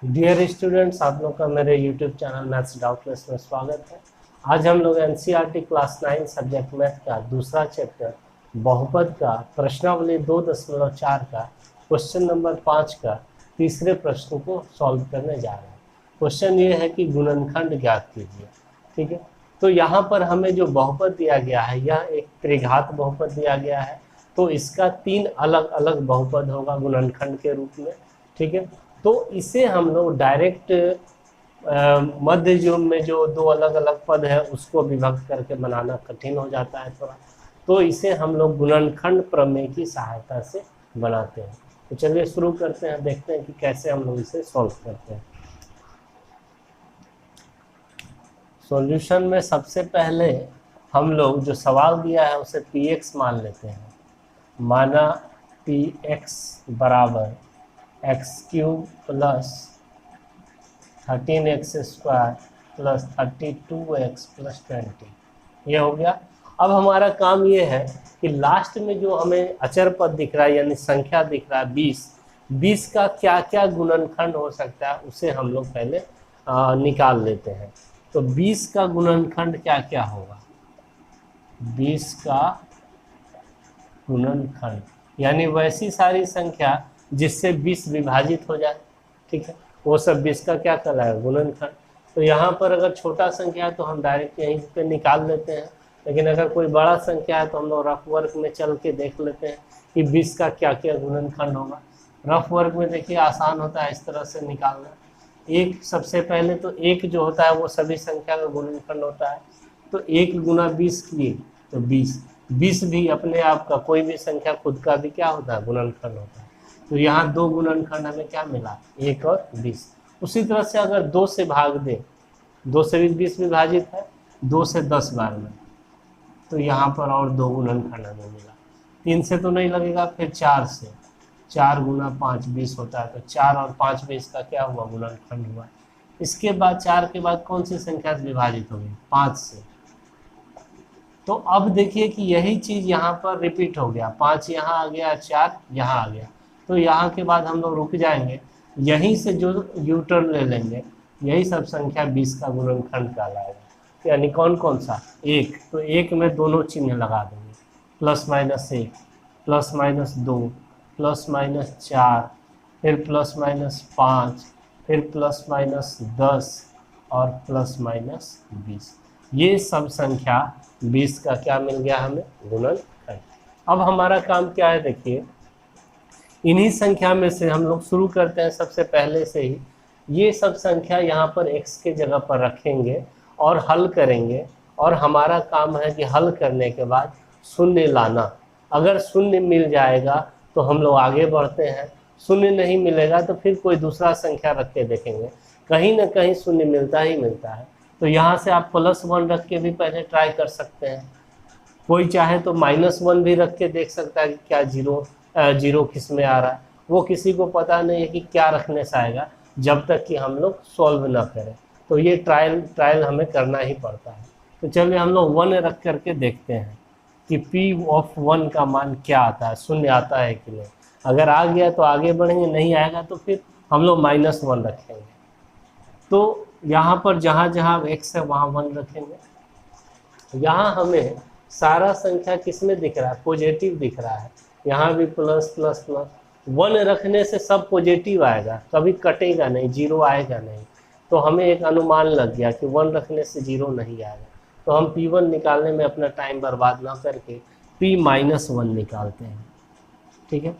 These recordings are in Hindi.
डियर स्टूडेंट्स, आप लोग का मेरे यूट्यूब चैनल मैथ्स डाउटलेस में स्वागत है। आज हम लोग एनसीईआरटी क्लास 9 सब्जेक्ट मैथ का दूसरा चैप्टर बहुपद का प्रश्नावली 2.4 का क्वेश्चन नंबर 5 का तीसरे प्रश्न को सॉल्व करने जा रहे हैं। क्वेश्चन ये है कि गुणनखंड ज्ञात कीजिए। ठीक है, तो यहाँ पर हमें जो बहुपद दिया गया है यह एक त्रिघात बहुपद दिया गया है, तो इसका 3 अलग अलग बहुपद होगा गुणनखंड के रूप में। ठीक है, तो इसे हम लोग डायरेक्ट मध्य युग में जो दो अलग अलग पद है उसको विभक्त करके बनाना कठिन हो जाता है थोड़ा, तो इसे हम लोग गुणनखंड प्रमेय की सहायता से बनाते हैं। तो चलिए शुरू करते हैं, देखते हैं कि कैसे हम लोग इसे सॉल्व करते हैं। सॉल्यूशन में सबसे पहले हम लोग जो सवाल दिया है उसे px मान लेते हैं। माना px बराबर x³ plus 13x² plus 32x plus 20, ये हो गया। अब हमारा काम ये है कि लास्ट में जो हमें अचर पद दिख रहा है यानी संख्या दिख रहा है 20 का क्या क्या गुणनखंड हो सकता है उसे हम लोग पहले निकाल लेते हैं। तो 20 का गुणनखंड क्या क्या होगा? 20 का गुणनखंड यानी वैसी सारी संख्या जिससे 20 विभाजित हो जाए। ठीक है, वो सब 20 का क्या कहलाएगा? गुणनखंड। तो यहाँ पर अगर छोटा संख्या है तो हम डायरेक्ट यहीं पे निकाल लेते हैं, लेकिन अगर कोई बड़ा संख्या है तो हम लोग रफ वर्क में चल के देख लेते हैं कि 20 का क्या क्या गुणनखंड होगा। रफ वर्क में देखिए आसान होता है इस तरह से निकालना। एक सबसे पहले तो एक जो होता है वो सभी संख्या का गुणनखंड होता है, तो 1 गुना 20 किए तो 20 भी अपने आप का कोई भी संख्या खुद का भी क्या होता है? गुणनखंड होता है। तो यहाँ 2 गुणनखंड हमें क्या मिला? 1 और 20। उसी तरह से अगर 2 से भाग दे, 2 से भी 20 विभाजित है, 2 से 10 बार में, तो यहाँ पर और 2 गुणनखंड हमें मिला। 3 से तो नहीं लगेगा, फिर 4 से, 4 गुना 5 20 होता है, तो 4 और 5 में इसका क्या हुआ? गुणनखंड हुआ। इसके बाद 4 के बाद कौन सी संख्या से विभाजित होगी? 5 से। तो अब देखिए कि यही चीज़ यहाँ पर रिपीट हो गया, 5 यहाँ आ गया, 4 यहाँ आ गया, तो यहाँ के बाद हम लोग रुक जाएंगे, यहीं से जो यू टर्न ले लेंगे यही सब संख्या 20 का गुणनखंड कहलाएगा। यानी कौन कौन सा? 1, तो 1 में दोनों चिन्ह लगा देंगे, +-1, +-2, +-4, फिर +-5, फिर +-10 और +-20। ये सब संख्या 20 का क्या मिल गया हमें? गुणनखंड। अब हमारा काम क्या है? देखिए इन्हीं संख्या में से हम लोग शुरू करते हैं। सबसे पहले से ही ये सब संख्या यहाँ पर x के जगह पर रखेंगे और हल करेंगे, और हमारा काम है कि हल करने के बाद शून्य लाना। अगर शून्य मिल जाएगा तो हम लोग आगे बढ़ते हैं, शून्य नहीं मिलेगा तो फिर कोई दूसरा संख्या रख के देखेंगे, कहीं ना कहीं शून्य मिलता ही मिलता है। तो यहाँ से आप +1 रख के भी पहले ट्राई कर सकते हैं, कोई चाहे तो -1 भी रख के देख सकता है कि क्या जीरो किस में आ रहा है। वो किसी को पता नहीं है कि क्या रखने से आएगा जब तक कि हम लोग सॉल्व ना करें, तो ये ट्रायल हमें करना ही पड़ता है। तो चलिए हम लोग 1 रख करके देखते हैं कि P(1) का मान क्या आता है, शून्य आता है कि नहीं। अगर आ गया तो आगे बढ़ेंगे, नहीं आएगा तो फिर हम लोग -1 रखेंगे। तो यहाँ पर जहाँ जहाँ x है वहाँ 1 रखेंगे। यहाँ हमें सारा संख्या किस में दिख रहा है? पॉजिटिव दिख रहा है। यहाँ भी प्लस प्लस प्लस, 1 रखने से सब पॉजिटिव आएगा, कभी कटेगा नहीं, जीरो आएगा नहीं। तो हमें एक अनुमान लग गया कि 1 रखने से जीरो नहीं आएगा। तो हम P1 निकालने में अपना टाइम बर्बाद ना करके P-1 निकालते हैं। ठीक है,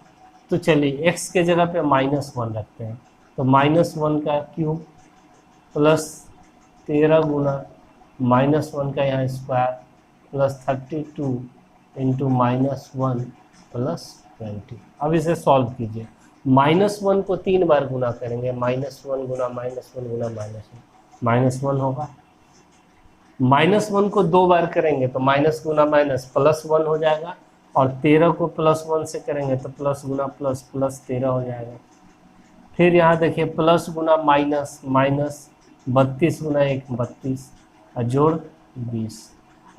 तो चलिए x के जगह पे -1 रखते हैं। तो -1 का क्यूब प्लस 13 गुना -1 का यहाँ स्क्वायर प्लस 32 इंटू -1 प्लस 20। अब इसे सॉल्व कीजिए। -1 को 3 बार गुना करेंगे, -1 गुना -1 गुना -1 होगा। -1 को 2 बार करेंगे तो माइनस गुना माइनस +1 हो जाएगा, और 13 को +1 से करेंगे तो प्लस गुना प्लस प्लस 13 हो जाएगा। फिर यहाँ देखिए प्लस गुना माइनस, माइनस 32 गुना 1 32 और जोड़ 20।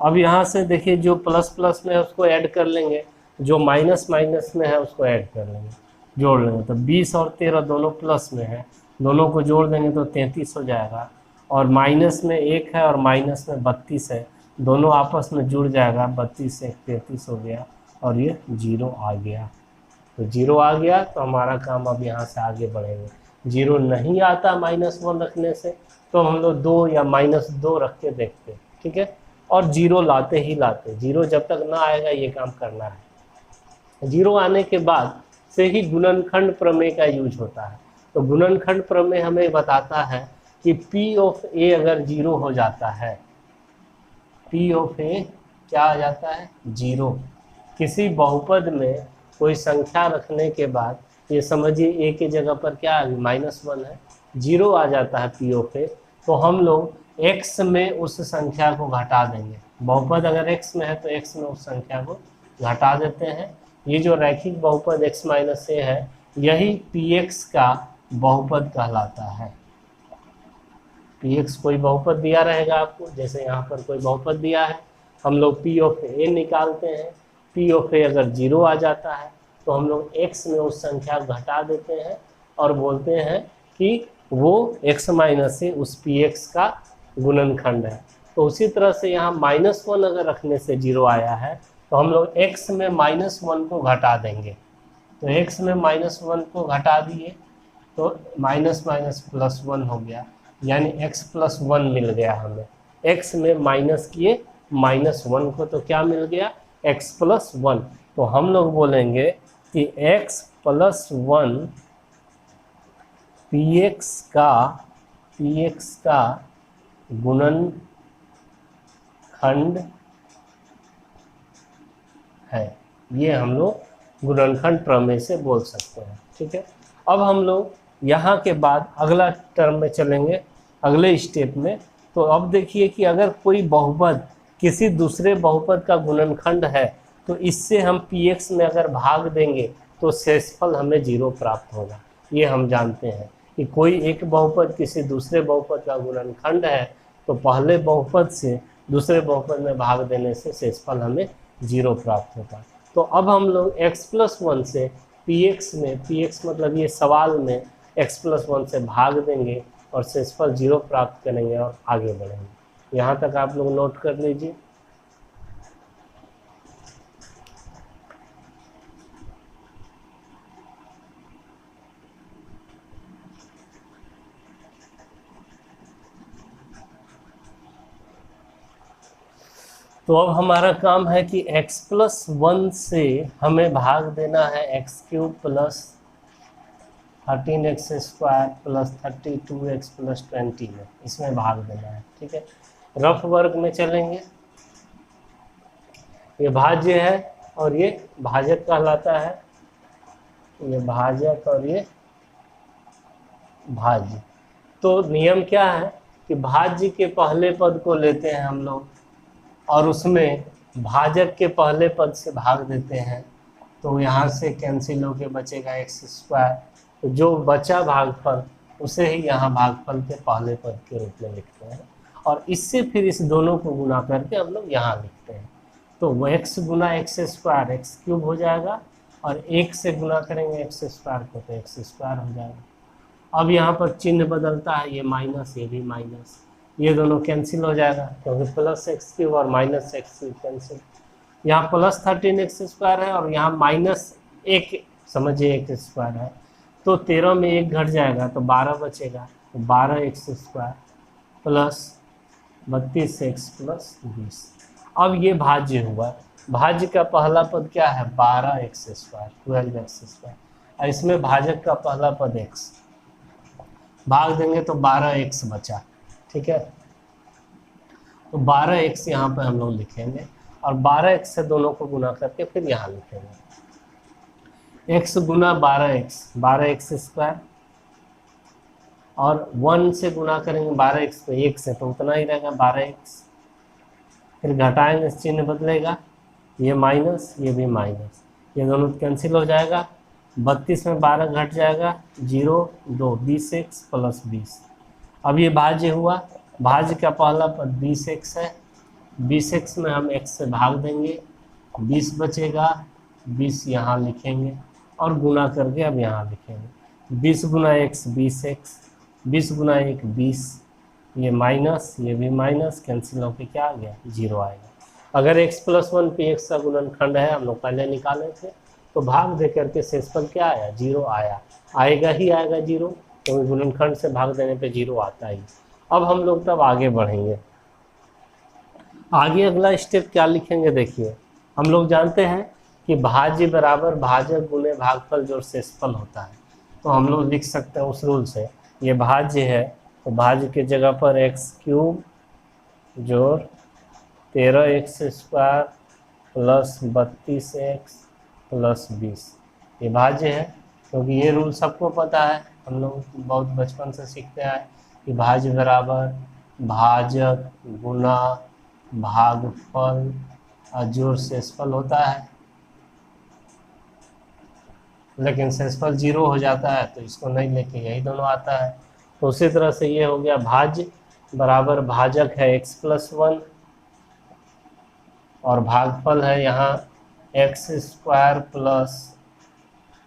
अब यहाँ से देखिए जो प्लस प्लस में है उसको ऐड कर लेंगे, जो माइनस माइनस में है उसको ऐड कर लेंगे, जोड़ लेंगे। तो 20 और 13 दोनों प्लस में है, दोनों को जोड़ देंगे तो 33 हो जाएगा, और माइनस में 1 है और माइनस में 32 है, दोनों आपस में जुड़ जाएगा, 32 से 33 हो गया और ये 0 आ गया। तो 0 आ गया तो हमारा काम अब यहाँ से आगे बढ़ेंगे। 0 नहीं आता -1 रखने से तो हम लोग 2 या -2 रख के देखते हैं, ठीक है। और 0 लाते ही लाते, 0 जब तक ना आएगा ये काम करना है। 0 आने के बाद से ही गुणनखंड प्रमेय का यूज होता है। तो गुणनखंड प्रमेय हमें बताता है कि P ऑफ A अगर 0 हो जाता है, P ऑफ A क्या आ जाता है 0। किसी बहुपद में कोई संख्या रखने के बाद ये समझिए A की जगह पर क्या आ गई -1 है, 0 आ जाता है P ऑफ A, तो हम लोग x में उस संख्या को घटा देंगे। बहुपद अगर x में है तो x में उस संख्या को घटा देते हैं। ये जो रैखिक बहुपद x - a है यही Px का बहुपद कहलाता है। Px कोई बहुपद दिया रहेगा आपको, जैसे यहाँ पर कोई बहुपद दिया है, हम लोग P ऑफ A निकालते हैं। P ऑफ A अगर 0 आ जाता है तो हम लोग x में उस संख्या को घटा देते हैं और बोलते हैं कि वो x - a उस Px का गुणनखंड है। तो उसी तरह से यहाँ -1 अगर रखने से 0 आया है तो हम लोग x में -1 को घटा देंगे। तो x में -1 को घटा दिए तो माइनस प्लस 1 हो गया, यानी x + 1 मिल गया हमें। x में माइनस किए -1 को तो क्या मिल गया x + 1। तो हम लोग बोलेंगे कि x + 1 Px का गुणनखंड है। ये हम लोग गुणनखंड प्रमेय से बोल सकते हैं, ठीक है। अब हम लोग यहाँ के बाद अगला टर्म में चलेंगे, अगले स्टेप में। तो अब देखिए कि अगर कोई बहुपद किसी दूसरे बहुपद का गुणनखंड है तो इससे हम Px में अगर भाग देंगे तो शेषफल हमें 0 प्राप्त होगा। ये हम जानते हैं कि कोई एक बहुपद किसी दूसरे बहुपद का गुणनखंड है तो पहले बहुपद से दूसरे बहुपद में भाग देने से शेषफल हमें 0 प्राप्त होता। तो अब हम लोग x + 1 से Px में, Px मतलब ये सवाल में x + 1 से भाग देंगे और शेषफल 0 प्राप्त करेंगे और आगे बढ़ेंगे। यहाँ तक आप लोग नोट कर लीजिए। तो अब हमारा काम है कि x + 1 से हमें भाग देना है x³ + 13x² + 32x + 20 में, इसमें भाग देना है, ठीक है। रफ वर्ग में चलेंगे, ये भाज्य है और ये भाजक कहलाता है, ये भाजक और ये भाज्य। तो नियम क्या है कि भाज्य के पहले पद को लेते हैं हम लोग और उसमें भाजक के पहले पद से भाग देते हैं, तो यहाँ से कैंसिल होके बचेगा x²। तो जो बचा भागफल उसे ही यहाँ भागफल के पहले पद के रूप में लिखते हैं और इससे फिर इस दोनों को गुना करके हम लोग यहाँ लिखते हैं। तो वो x गुना x² x³ हो जाएगा और 1 से गुना करेंगे x² को तो x² हो जाएगा। अब यहाँ पर चिन्ह बदलता है, ये माइनस, ये भी माइनस, ये दोनों कैंसिल हो जाएगा क्योंकि +x³ और -x³ कैंसिल। यहाँ +13x² है और यहाँ -1 समझिए x² है, तो 13 में 1 घट जाएगा तो 12 बचेगा, तो 12x² + 32x + 20। अब ये भाज्य हुआ। भाज्य का पहला पद क्या है 12x², 12x², और इसमें भाजक का पहला पद x, भाग देंगे तो 12x बचा, ठीक है। तो 12x यहाँ पे हम लोग लिखेंगे और 12x से दोनों को गुना करके फिर यहाँ लिखेंगे। x गुना 12x, 12x² और 1 से गुना करेंगे 12x को 1 से, तो उतना ही रहेगा 12x। फिर घटाएंगे, चिन्ह बदलेगा, ये माइनस, ये भी माइनस, ये दोनों कैंसिल हो जाएगा। 32 में 12 घट जाएगा, 0 2, 20x + 20। अब ये भाज्य हुआ। भाज्य का पहला पद 20x है, 20x में हम x से भाग देंगे, 20 बचेगा, 20 यहाँ लिखेंगे और गुना करके अब यहाँ लिखेंगे। 20 गुना x 20x 20 गुना 1 20, ये माइनस, ये भी माइनस, कैंसिल होके क्या आ गया 0 आएगा। अगर x + 1 पे x का गुणनखंड है, हम लोग पहले निकाले थे, तो भाग दे करके शेषफल क्या आया 0 आया, आएगा ही आएगा 0, तो गुणनखंड से भाग देने पे 0 आता ही। अब हम लोग तब आगे बढ़ेंगे। आगे अगला स्टेप क्या लिखेंगे देखिए, हम लोग जानते हैं कि भाज्य बराबर भाजक गुणे भागफल जोड़ शेषफल होता है, तो हम लोग लिख सकते हैं उस रूल से, ये भाज्य है तो भाज्य की जगह पर x³ जोड़ 13x² प्लस 32x प्लस 20, ये भाज्य है, क्योंकि ये रूल सबको पता है, हम लोग बहुत बचपन से सीखते आए कि भाज्य बराबर भाजक गुना भागफल जोड़ शेषफल होता है। लेकिन शेषफल 0 हो जाता है तो इसको नहीं लेके यही दोनों आता है। तो उसी तरह से ये हो गया भाज्य बराबर भाजक है x + 1 और भागफल है यहाँ x² प्लस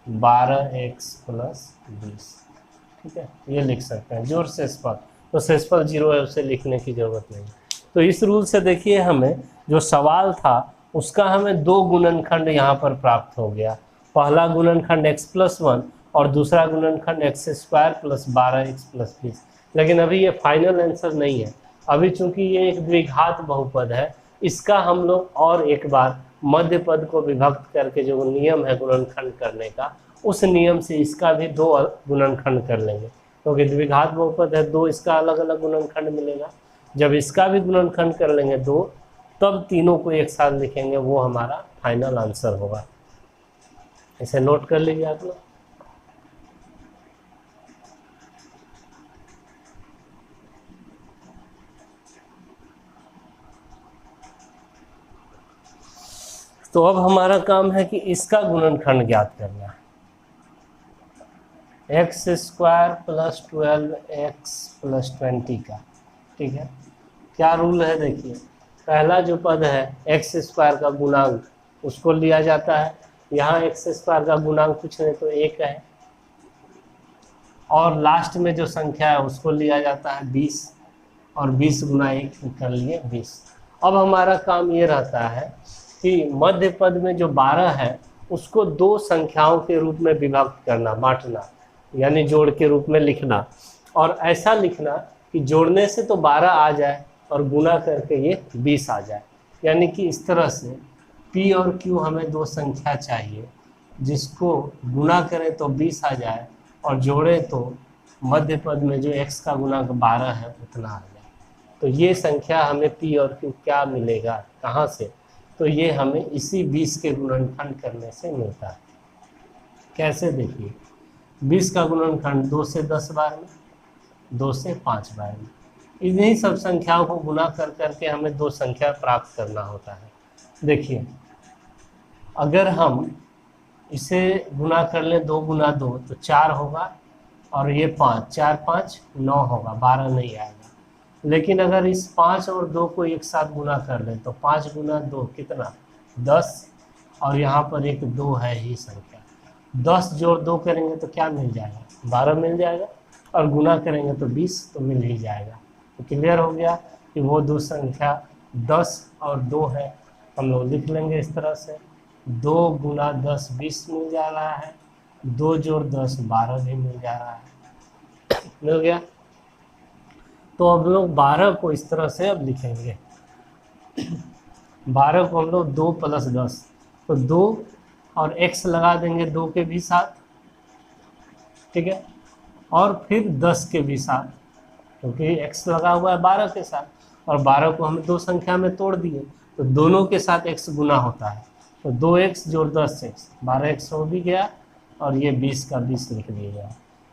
12x प्लस 20, ठीक है, ये लिख सकते हैं जोड़ शेषफल। तो शेषफल 0 है, उसे लिखने की जरूरत नहीं। तो इस रूल से देखिए हमें जो सवाल था उसका हमें दो गुणनखंड यहाँ पर प्राप्त हो गया, पहला गुणनखंड x + 1 और दूसरा गुणनखंड x² प्लस 12x प्लस 20। लेकिन अभी ये फाइनल आंसर नहीं है, अभी चूंकि ये एक द्विघात बहुपद है, इसका हम लोग और एक बार मध्य पद को विभक्त करके जो नियम है गुणनखंड करने का, उस नियम से इसका भी दो गुणनखंड कर लेंगे, क्योंकि द्विघात बहुपद है, दो इसका अलग अलग गुणनखंड मिलेगा। जब इसका भी गुणनखंड कर लेंगे दो, तब तीनों को एक साथ लिखेंगे, वो हमारा फाइनल आंसर होगा। इसे नोट कर लीजिए आप लोग। तो अब हमारा काम है कि इसका गुणनखंड ज्ञात करना है, x² प्लस 12x प्लस 20 का, ठीक है। क्या रूल है देखिए, पहला जो पद है x² का गुणांक उसको लिया जाता है, यहाँ x² का गुणांक कुछ नहीं तो 1 है, और लास्ट में जो संख्या है उसको लिया जाता है 20, और 20 गुना 1 कर लिए 20। अब हमारा काम ये रहता है कि मध्य पद में जो 12 है उसको दो संख्याओं के रूप में विभक्त करना, बांटना, यानी जोड़ के रूप में लिखना, और ऐसा लिखना कि जोड़ने से तो 12 आ जाए और गुना करके ये 20 आ जाए। यानी कि इस तरह से P और Q हमें दो संख्या चाहिए जिसको गुना करें तो 20 आ जाए और जोड़े तो मध्य पद में जो x का गुणांक 12 है उतना आ जाए। तो ये संख्या हमें P और Q क्या मिलेगा, कहाँ से, तो ये हमें इसी 20 के गुणनखंड करने से मिलता है। कैसे देखिए, 20 का गुणनखंड 2 से 10 बार में, 2 से 5 बार में, इन्हीं सब संख्याओं को गुना कर करके हमें दो संख्या प्राप्त करना होता है। देखिए अगर हम इसे गुना कर लें 2 गुना 2 तो 4 होगा, और ये 5, 4 5 9 होगा, 12 नहीं आएगा। लेकिन अगर इस 5 और 2 को एक साथ गुना कर लें तो 5 गुना 2 कितना 10, और यहाँ पर एक 2 है ही संख्या, 10 जोड़ 2 करेंगे तो क्या मिल जाएगा 12 मिल जाएगा, और गुना करेंगे तो 20 तो मिल ही जाएगा। तो क्लियर हो गया कि वो दो संख्या 10 और 2 है। हम लोग लिख लेंगे इस तरह से, 2 गुना 10 20 मिल जा रहा है, 2 जोड़ 10 12 भी मिल जा रहा है, मिल गया। तो अब लोग 12 को इस तरह से अब लिखेंगे, 12 को हम लोग 2 + 10, तो 2 और x लगा देंगे 2 के भी साथ, ठीक है, और फिर 10 के भी साथ, क्योंकि x लगा हुआ है 12 के साथ, और 12 को हम दो संख्या में तोड़ दिए तो दोनों के साथ x गुना होता है, तो 2x जोड़ 10x 12x हो भी गया, और ये 20 का 20 लिख दिया।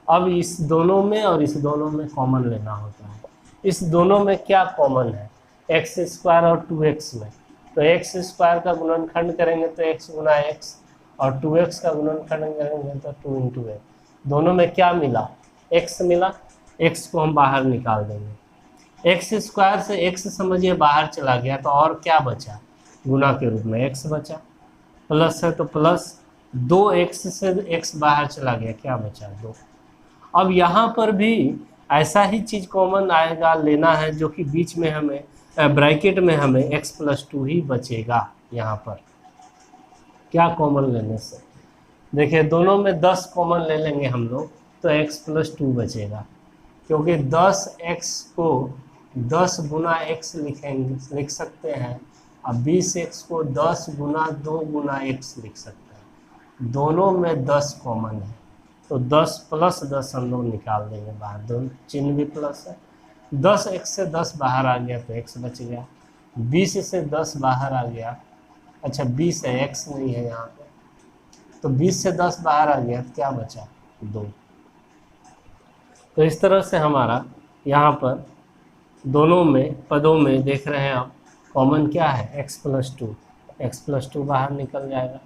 अब इस दोनों में और इस दोनों में कॉमन लेना होता है। इस दोनों में क्या कॉमन है, x² और 2x में, तो x² का गुणनखंड करेंगे तो x गुना x, और 2x का गुणनखंड करेंगे तो 2 × x। दोनों में क्या मिला, x मिला, x को हम बाहर निकाल देंगे, x² से x समझिए बाहर चला गया, तो और क्या बचा, गुना के रूप में x बचा, प्लस है तो प्लस, 2x से x बाहर चला गया, क्या बचा 2। अब यहाँ पर भी ऐसा ही चीज़ कॉमन आएगा, लेना है जो कि बीच में हमें ब्रैकेट में हमें x+2 ही बचेगा। यहाँ पर क्या कॉमन लेने से, देखिए दोनों में 10 कॉमन ले लेंगे हम लोग तो x+2 बचेगा, क्योंकि 10x को 10 गुना x लिख सकते हैं, अब 20x को 10 गुना 2 गुना x लिख सकते हैं। दोनों में 10 कॉमन है तो 10 + 10 हम लोग निकाल देंगे बाहर, दोनों चिन्ह भी प्लस है। 10x से 10 बाहर आ गया तो x बच गया, 20 से 10 बाहर आ गया, अच्छा 20 है, x नहीं है यहाँ पे, तो 20 से 10 बाहर आ गया तो क्या बचा, 2। तो इस तरह से हमारा यहाँ पर दोनों में पदों में देख रहे हैं आप कॉमन क्या है, x+2, x+2 बाहर निकल जाएगा।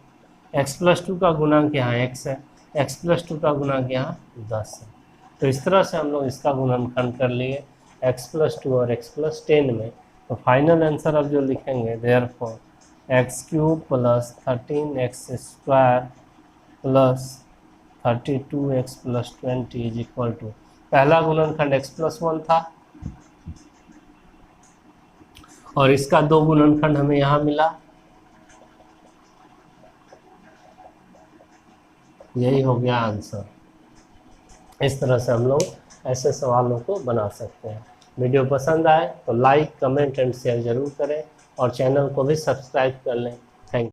x+2 का गुणांक यहाँ x है, x+2 का गुणांक यहाँ 10 है। तो इस तरह से हम लोग इसका गुणनखंड कर लिए x+2 और x+10 में। तो फाइनल आंसर अब जो लिखेंगे, देयरफॉर x³ + 13x² + 32x + 20 = पहला गुणनखंड x+1 था और इसका 2 गुणनखंड हमें यहाँ मिला, यही हो गया आंसर। इस तरह से हम लोग ऐसे सवालों को बना सकते हैं। वीडियो पसंद आए तो लाइक, कमेंट एंड शेयर जरूर करें और चैनल को भी सब्सक्राइब कर लें।